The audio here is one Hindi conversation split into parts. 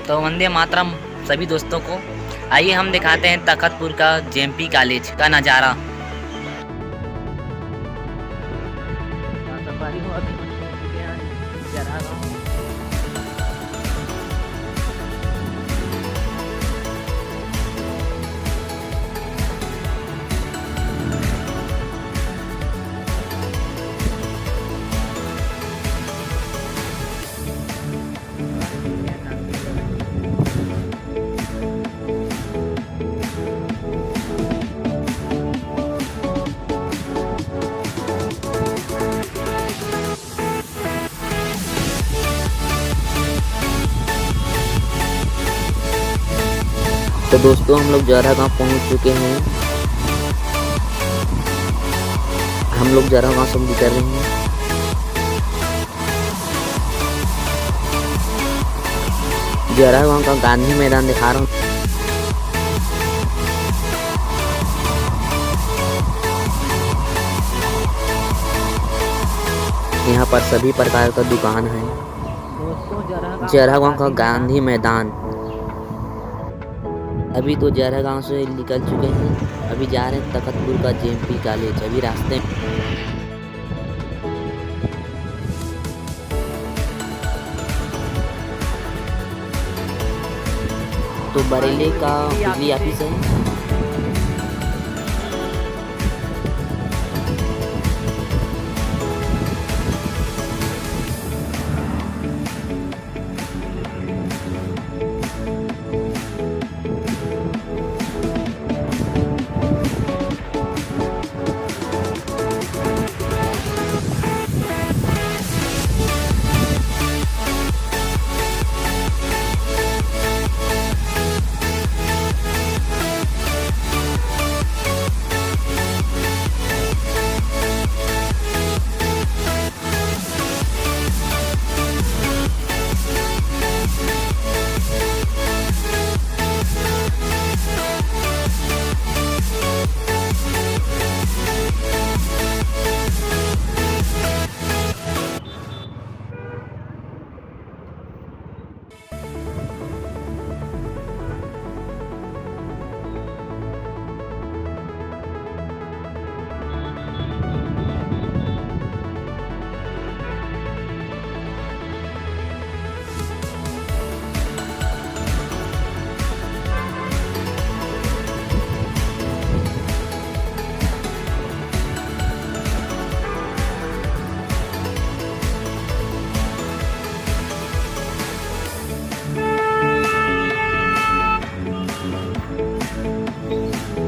तो वंदे मातरम सभी दोस्तों को। आइए हम दिखाते हैं तखतपुर का जेएमपी कॉलेज का नज़ारा। तो दोस्तों हम लोग जरा गाँव पहुंच चुके हैं। हम लोग जरा गाँव से निकल रहे हैं। जरा गाँव का गांधी मैदान दिखा रहा हूँ। यहाँ पर सभी प्रकार का दुकान है। जरा गाँव का गांधी मैदान। अभी तो जरा गाँव से निकल चुके हैं। अभी जा रहे हैं तखतपुर का जेएमपी कॉलेज। अभी रास्ते में तो बरेली का बिजली ऑफिस है।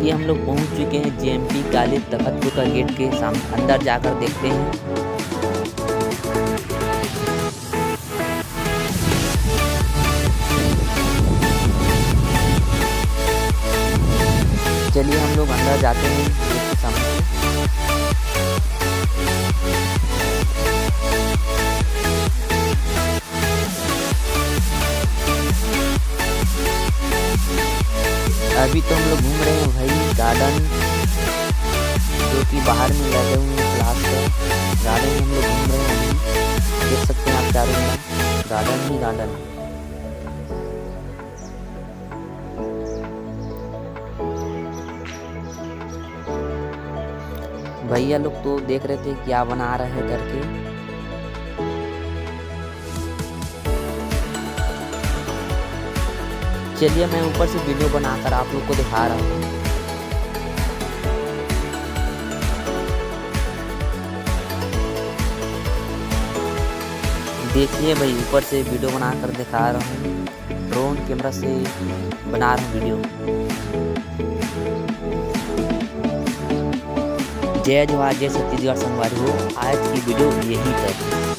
ये हम लोग पहुंच चुके हैं जेएमपी कॉलेज तखतपुर का गेट के सामने। अंदर जाकर देखते हैं। चलिए हम लोग अंदर जाते हैं गेट के सामने। अभी तो हम लोग घूम रहे हैं भाई गार्डन, जो कि बाहर में लगे हुए क्लास है। गार्डन में हम लोग घूम रहे हैं। देख सकते हैं आप चारों में गार्डन ही गार्डन। भैया लोग तो देख रहे थे क्या बना रहे हैं करके। चलिए मैं ऊपर से वीडियो बनाकर आप लोग को दिखा रहा हूँ। देखिए भाई ऊपर से वीडियो बनाकर दिखा रहा हूँ। ड्रोन कैमरा से बना रहा हूँ वीडियो। जय जवाहर जय छत्तीसगढ़ संगवारी हो। आज की वीडियो यहीं तक।